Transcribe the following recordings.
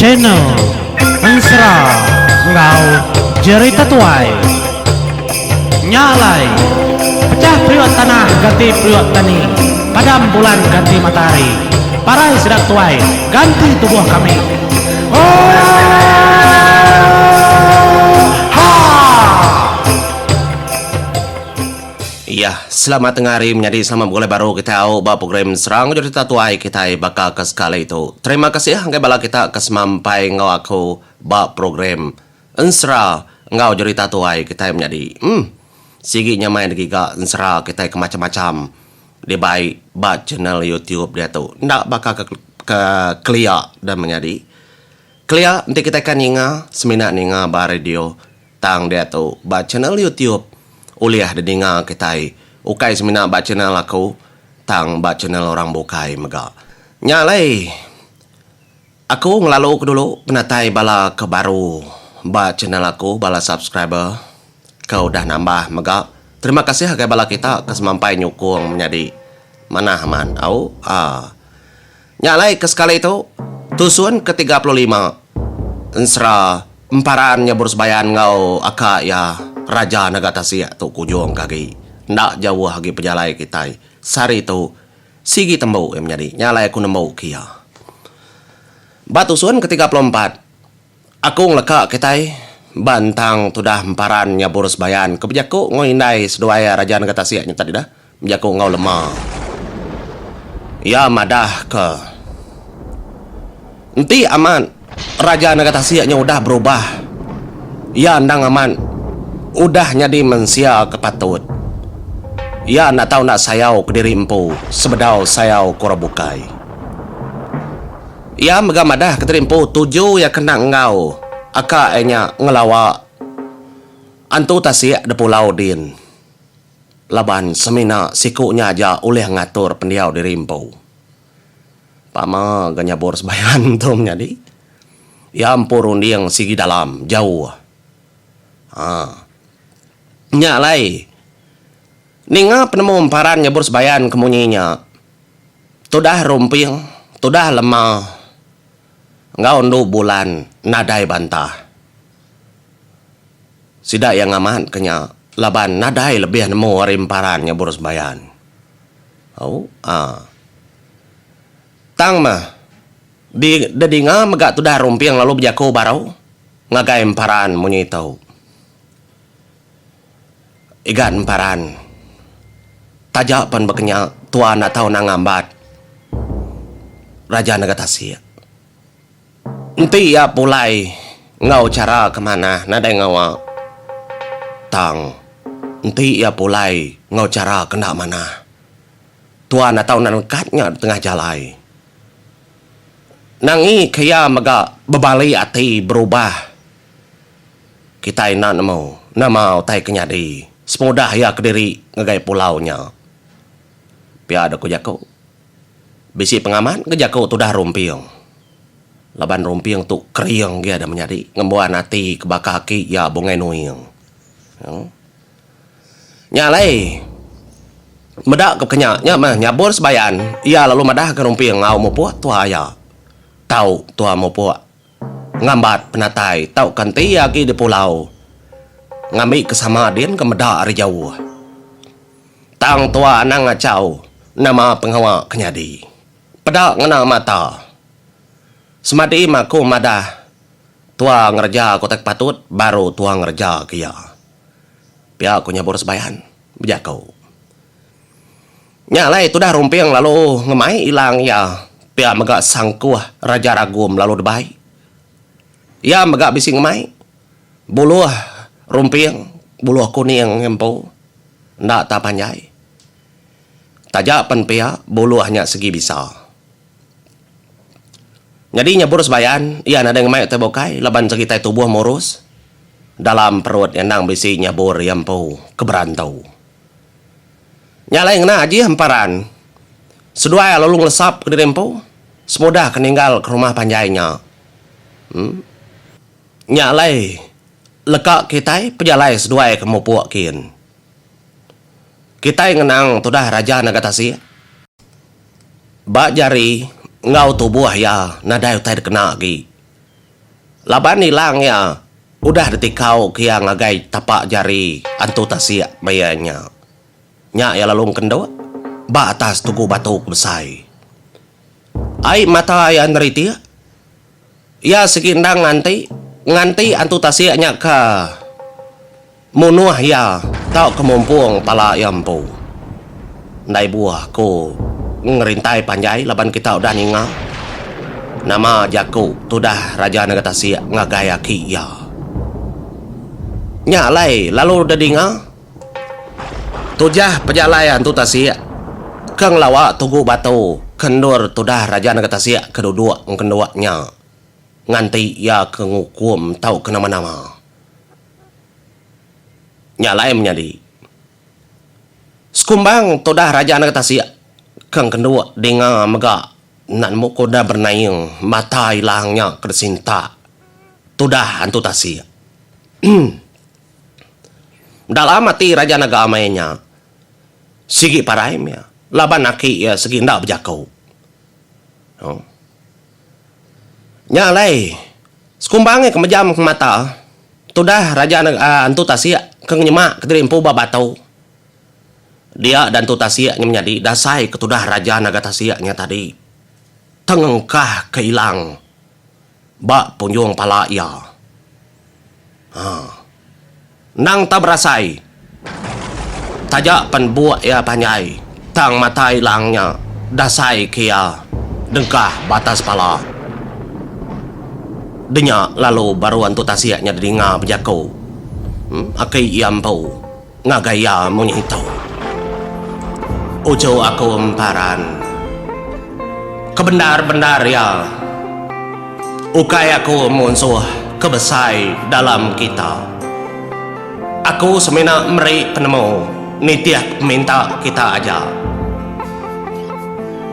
channel Ansra Ngau Jerita Tuai Nyalai Pecah priok tanah ganti priok tani, padam bulan ganti matahari, parai sidak tuai ganti tubuh kami. Iya, selamat tengah hari menjadi selamat boleh baru kita tahu bahwa program serang jadi tatuai kita bakal ke skala itu. Terima kasih angkai bala kita kesemampai ngau aku bah program ensra ngau jadi tatuai kita menjadi sigi nyamai giga ensra kita ke macam-macam di baik bah channel YouTube dia tu. Ndak bakal ke clear dan menjadi clear nanti kita kan inga semina ninga bah radio tang dia tu bah channel YouTube uliah dengar kita ukai semina ba channel aku tang ba channel orang bukai mega nyalai aku ngelalu ke dulu penatai bala ke baru ba channel aku bala subscriber kau dah nambah mega terima kasih hagai bala kita kesemampai nyukung menjadi mana aman au nyalai ke skala itu tusuan ke-35 ensra emparan nyabur sebayan ngau aka ya Raja Nagata Siak tu kujung kaki ndak jauh lagi pejalai kita sari tu sigi tembau yang menjadi nyalai aku nembau kia batu suan ke-34 aku ngeleka kita bantang tudah emparan nyabur sebayan kebijaku ngoindai seduaya Raja Nagata Siak tadi dah menjaku ngau lemah ya madah ke nanti aman Raja Nagata Siaknya udah berubah ya andang aman udah jadi mensia kepatut. Ya nak tahu nak sayau ke diri empu sebedau sayau korabukai. Ya megamadah ke diri empu tuju ya kena ngau aka enya ngelawa antu tasiak de pulau din. Laban semina sikunya aja oleh ngatur pendiau diri empu. Pama ganyabor sebayan tu menjadi. Ya empurun yang sigi dalam jauh. Nyalai ninga penemu emparan nyabur sebayan kemunyinya tudah rumping tudah lemah ngau undu bulan nadai bantah sidak yang aman kenya laban nadai lebih nemu emparan nyabur sebayan tang mah di dedinga megak tudah rumping lalu berjaku barau ngagai emparan munyi tau igan emparan tajak pan bekenya tua nak tahu nangambat Raja Nagata Siak nanti ya pulai ngau cara kemana nadai ngawa tang nanti ya pulai ngau cara kena mana tua nak tahu nanangkatnya tengah jalai nangi kaya maga bebali ati berubah kita nak nama tai kenyadi semudah ya kediri ngegai pulaunya. Pia ada kujako. Bisi pengaman kejako tu dah rumping. Laban rumping tu keriang dia ada menjadi ngembuan hati kebaka kaki ya bongai nuing. Nyalai. Medak ke kenyaknya mah nyabur sebayan. Ya lalu madah ke rumping ngau mo puak tua ya. Tahu tua mo puak. Ngambat penatai tahu kan tiaki di pulau. Ngambil kesama din ke medak hari jauh. Tang tua anang ngacau nama penghawa kenyadi. Pedak ngena mata. Semadi maku madah. Tua ngerja kotak patut baru tua ngerja kia. Pia aku nyabur sebayan bejakau. Nyalai tu dah rumping lalu ngemai hilang ya. Pia megak sangkuh Raja Ragum lalu debai. Ya megak bisi ngemai. Buluh rumping buluh kuning empu ndak tak panjai tajak penpia buluh hanya segi bisa jadi nyabur sebayan ia ada yang mai tebokai laban sekitai tubuh murus dalam perut endang bisi nyabur empu keberantau nyalai ngena aji hamparan sedua lalu ngelesap ke diri empu semudah keninggal ke rumah panjainya nyalai lekak kita pejalai seduai kamu puak kian. Kita ngenang tudah Raja Nagata Siak. Bak jari ngau tubuh ya nadai utai kena lagi. Laban hilangnya udah detikau kia ngagai tapak jari antu tasia bayanya. Nya ya lalung kendo ba atas tugu batu besai. Ai mata ya neriti ya sekindang nganti antu tasia nya ka munuah ya tau kemumpung pala yampu. Ndai buah ko ngerintai panjai laban kita udah ninga. Nama jaku tudah raja negara Tasia ngagaya ki ya. Nyalai lalu dadinga tujah pejalayan tu Tasia kang lawa tugu batu kendur tudah raja negara Tasia kedua keduanya nganti ya kengukum tau kenama-nama. Nyalai menjadi sekumbang tudah raja negara Tasia kang kedua dengan mega nan mo koda bernaing mata hilangnya kersinta tudah antu Tasia. Dalam mati raja naga amainya sigi paraimnya laban aki ya segi ndak berjakau. Nyalai sekumbangnya kemejam mata tudah raja naga antu Tasia keng nyemak ketirimpu babatau. Dia dan tu Tasia nya menjadi dasai ketudah raja naga Tasia nya tadi. Tengengkah keilang bak punjung pala ya. Nang tak berasai tajak penbuat ya panjai tang mata hilangnya dasai kia dengkah batas pala. Denya lalu baru antu Tasia nya dengar berjakau. Akai iampau ngagaya munyitau. Ujo aku emparan kebenar-benar ya ukai aku munsuh kebesai dalam kita. Aku semena meri penemu nitiak minta kita aja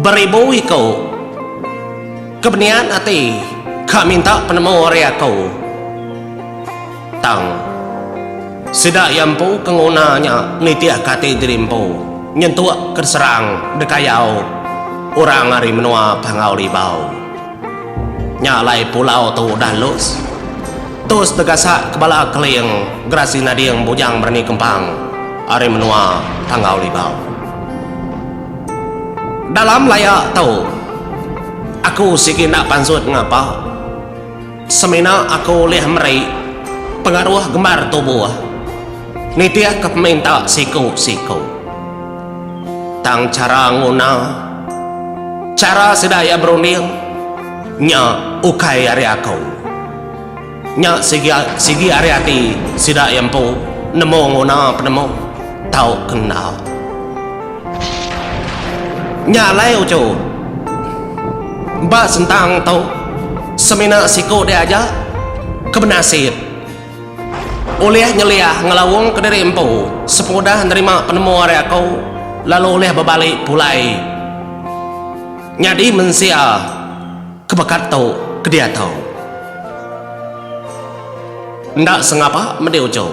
beribu ikau kebenian hati kak minta penemu ori aku tang sidak yampu kengunanya nitiak kati dirimpu nyentuak kerserang dekayau orang hari menua pangau libau. Nyalai pulau tu dah lus tus tegasa kebala keling grasi nadiang bujang berani kempang hari menua pangau libau. Dalam layak tau aku sikit nak pansut ngapa semena aku lihat meri pengaruh gemar tubuh nitiah keminta siku tang cara nguna cara sedaya berunding nya ukai area kau nya sigi areati sida yampu nemo ngona penemo tau kenal nya lai ujo ba sentang tau semina siko dia aja kebenasir oleh nyeliah ngelawung ke diri empu sepodah nerima penemu area kau lalu oleh berbalik pulai nyadi mensia kebakat tau ke dia tau ndak sengapa medeujo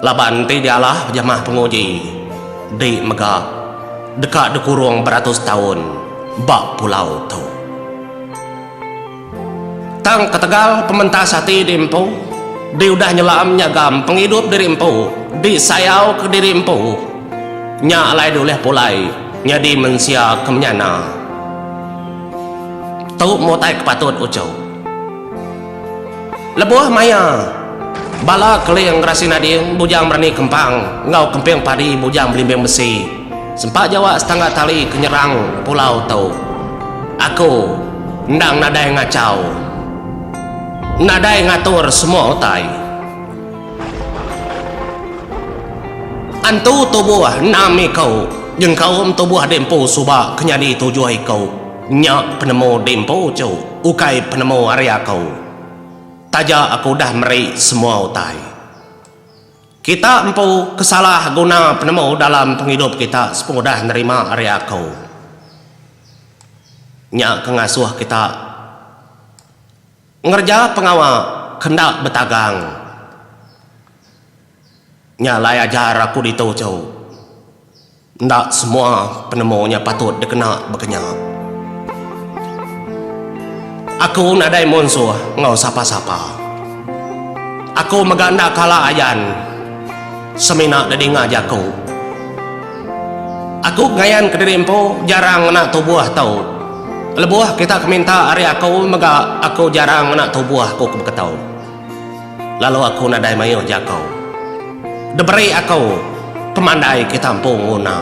laban tidialah jamah penguji di mega dekat dekurung beratus tahun bak pulau tau tang ketegal pementas hati dimpu di udah nyelam nyagam penghidup dirimpu di sayau ke dirimpu nya alai doleh pulai nyadi mensia kemenyana tau motai kepatut ucau lebuah maya bala keling rasi nading bujang berani kempang ngau kemping padi bujang belimbing besi sempat jawa setengah tali kenyerang pulau tau aku ndang nadai ngacau nadai ngatur semua otai antu tubuh nami kau jeung kaum tubuh dempo suba kenyadi tujuh kau nyak penemu dempo jauh ukai penemu area kau taja aku dah meri semua utai kita empu kesalah guna penemu dalam penghidup kita sepodah nerima area kau nyak kengasuh kita ngerja pengawal kendak betagang nyalai ajar aku dito jauh ndak semua penemunya patut dikena berkenyak Aku nadai monsuh ngau sapa-sapa. Aku maganda kala ayan. Semina dadi ngajaku. Aku ngayan ke diri empo jarang nak tubuh tau. Lebuah kita keminta hari aku maga aku jarang nak tubuh aku kebeketau. Lalu aku nadai mayo jakau. Deberi aku pemandai kita punguna.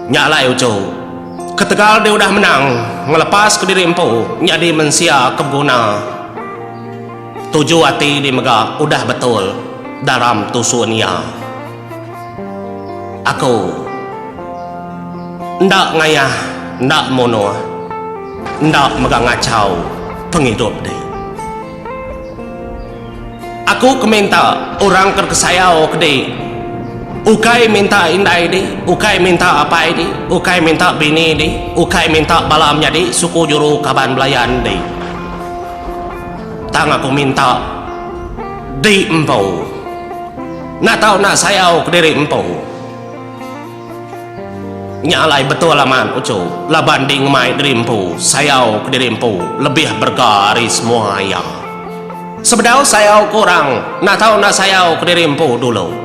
Nyalai ucu. Ketegal dia udah menang ngelepas ke diri empo jadi mensia kebguna. Tuju hati di mega udah betul dalam tusunia. Aku ndak ngayah, ndak mono, ndak mega ngacau penghidup deh. Aku keminta orang kerkesayau kede. Ukai minta indai di, ukai minta apa di, ukai minta bini di, ukai minta balamnya di, suku juru kaban belayan di. Tang aku minta di empau. Nak tahu nak sayau ke diri empau. Nyalai betul laman ucu, lah banding mai diri empau, sayau ke diri empau lebih bergaris muaya. Sebenarnya sayau kurang, nak tahu nak sayau ke diri empau dulu.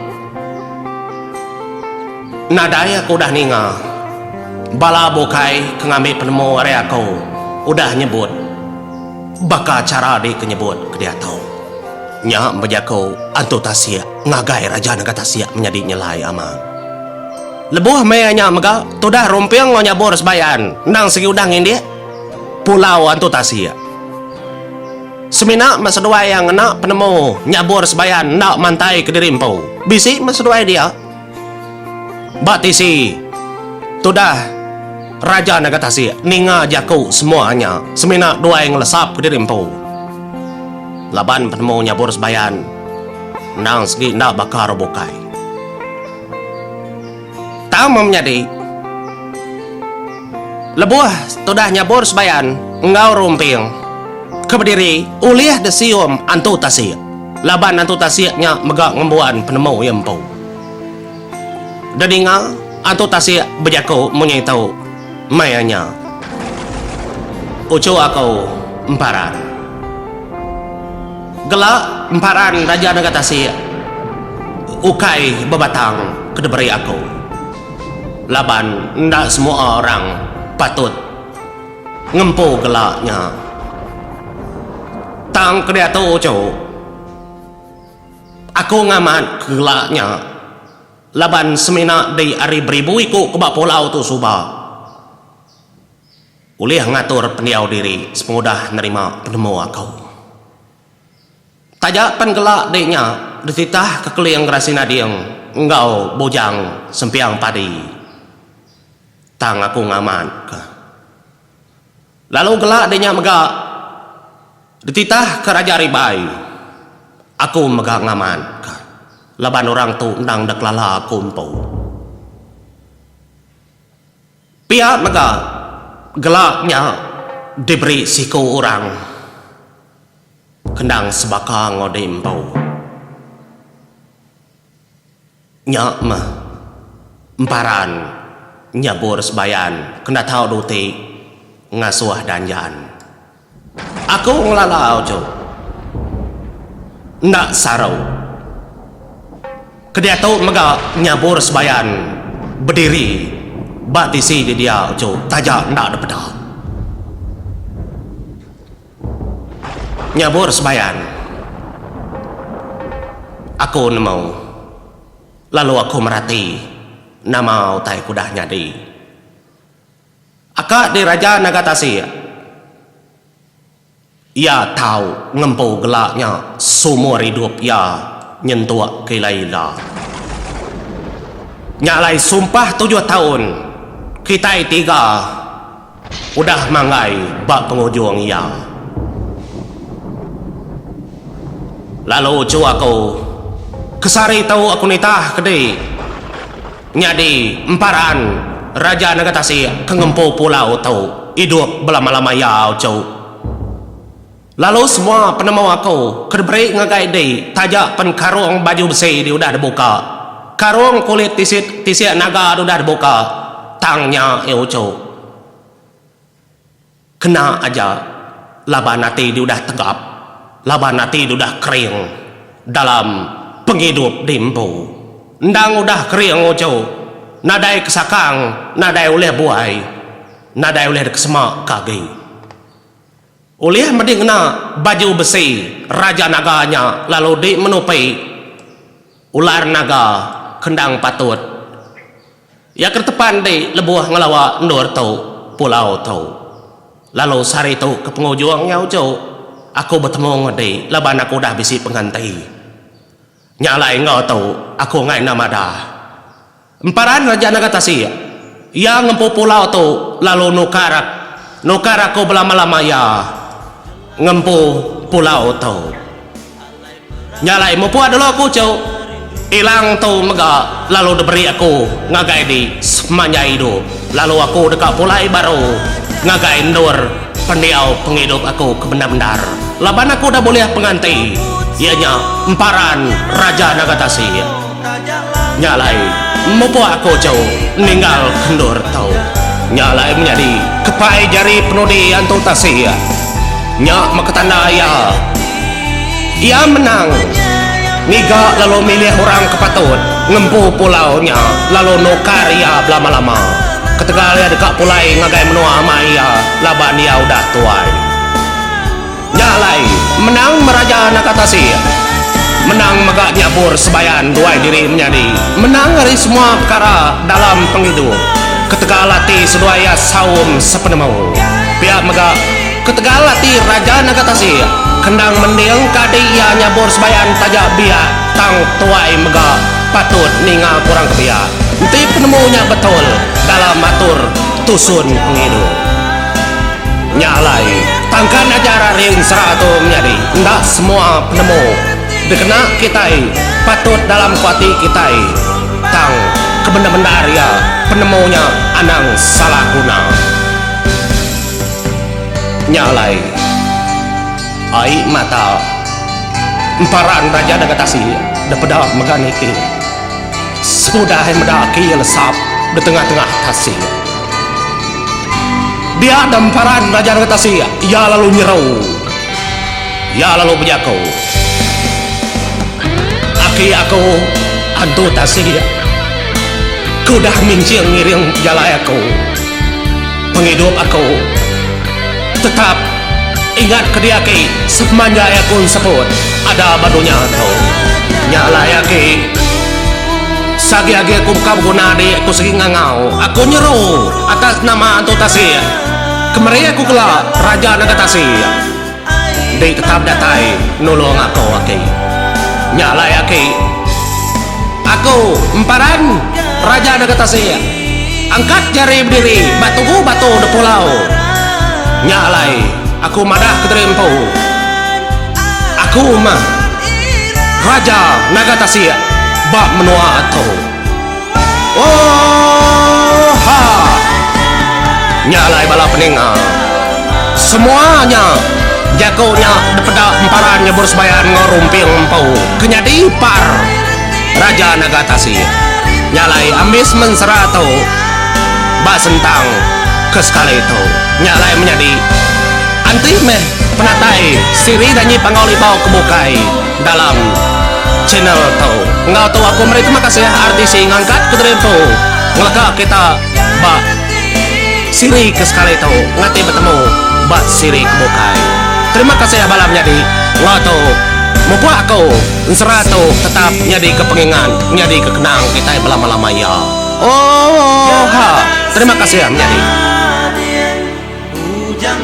Nadai aku udah ninga bala bukai kengambil penemu area aku udah nyebut baka cara di kenyebut ke dia tahu nya menjaku antu tasia ngagai raja negara tasia menjadi nyelai aman lebuh mayanya mega tudah rompiang ngonya boros bayan nang segi udangin dia pulau antu tasia semina masedua yang nak penemu nyabor sebayan nak mantai ke diri empau bisi masedua dia batisi tudah raja nagatasi ninga jaku semuanya semina dua yang lesap ke diri empu laban penemu nyabur sebayan nang segi ndak bakar bukai tamam nyadi lebuah tudah nyabur sebayan ngau rumping keberdiri uliah desium antu tasik laban antu tasiknya megak ngembuan penemu yang empu dadinga antu tasik berjaku munyai tahu mayanya ucu aku emparan gelak emparan raja negara tasik ukai bebatang kedeberi aku laban ndak semua orang patut ngempu gelaknya tang kedia tu ucu aku ngaman gelaknya laban semina di hari beribu iku kebak pulau tu subah ulih ngatur pendiau diri semudah nerima penemu aku tajak pengelak deknya dititah kekeliang grasina dieng engkau bojang sempiang padi tang aku ngaman lalu gelak deknya megak dititah ke raja ribai aku megak ngaman laban orang tu ndang dak lala kumpo pihak mega gelaknya diberi siku orang kendang sebaka ngodempau nyak mah emparan nyabur sebayan kena tahu duti ngasuh danjan aku ngelalau jo ndak sarau kedia tu mega nyabur sebayan berdiri batisi di dia ucu tajak ndak ada peda nyabur sebayan aku nemau lalu aku merhati nama utai kudah nyadi akak di raja nagatasi ia tahu ngempu gelaknya sumur hidup ia nyentuh ke Laila nyalai sumpah 7 tahun kita 3 udah manggai bak pengujung ia lalu cu aku kesari tahu aku nitah kede nyadi emparan raja nagatasi kengempu pulau tahu hidup belama-lama ya cu lalu semua penemu aku kedeberi ngagai deh tajak pen karung baju besi dia udah dibuka karung kulit tisik naga udah dibuka tangnya ucu Kena aja laban hati dia udah tegap, laban hati dia udah kering dalam penghidup dimpu. Ndang udah kering ojo, nadai kesakang, nadai oleh buai, nadai oleh kesemak kagi. Oleh mending kena baju besi raja naganya lalu di menupai ular naga kendang patut. Ya kertepan di lebuah ngelawa nur tau pulau tau. Lalu sari tu ke penghujung ujo, aku bertemu ngedi laban aku dah bisi pengganti. Nyalai ngau tau aku ngai nama dah. Emparan raja nagatasi yang ngempu pulau tu lalu nukar aku belama-lama ya ngempu pulau tu. Nyalai mupu adalah aku cau ilang tu mega lalu diberi aku ngagai di semanja hidup. Lalu aku dekat pulai baru ngagai nur pendiau penghidup aku ke benar-benar. Laban aku dah boleh pengganti ianya emparan raja nagatasi. Nyalai mupu aku jauh ninggal kendur tau. Nyalai menjadi kepai jari penudi antu tasi. Nyak maketanda ia menang. Niga lalu milih orang kepatut ngempu pulaunya lalu nukar ia lama-lama. Ketika dia dekat pulai ngagai menua maya laban dia udah tuai. Nyalai menang meraja nakatasi, menang megak nyabur sebayan duai diri menjadi menang dari semua perkara dalam penghidup. Ketika latih seduaya saum sepenemu pihak megak ketika latih raja nakatasi kendang mending kadi ia nyabur sebayan tajak biak tang tuai megak patut ningal kurang kebiak. Nanti penemunya betul dalam atur tusun penghidup. Nyalai tangkan ajaran ring seratu menjadi ndak semua penemu dikena kitai patut dalam kuati kitai tang kebenar-benar ya penemunya anang salah guna. Nyalai ai mata emparan raja dagatasi dapeda meganiki sudah mendaki lesap di tengah-tengah tasih. Dia damparan raja dagatasi ia lalu nyerau, ia lalu berjakau. Aki aku antu tasih kudah mincing ngiring jalai aku penghidup aku tetap ingat ke dia ki semanja aku sebut ada badunya tau. Nyalai aki sagi-agi aku buka guna di aku segi ngangau aku nyeru atas nama antu tasih kemari aku kelak raja nagatasi di tetap datai nolong aku aki. Nyalai aki aku emparan raja nagatasi angkat jari berdiri batuku batu di pulau. Nyalai aku madah keterimpu aku mah raja nagatasi bak menua atau oh ha. Nyalai bala peningal semuanya jagonya depeda emparan nyebur sebayan ngorumping empau kenyadi par raja nagatasi. Nyalai ambis menseratu bak sentang ke sekali itu. Nyalai menjadi anti meh penatai siri dan nyi pangoli bau kebukai dalam channel tau. Enggak tahu aku meri terima kasih artis ngangkat keterima ngelaka kita bak siri ke sekali tau ngati bertemu bak siri kebukai. Terima kasih balam jadi enggak tahu mupu aku seratu tetap jadi kepengingan jadi kekenang kita lama-lama ya. Oh ha terima kasih menjadi hujan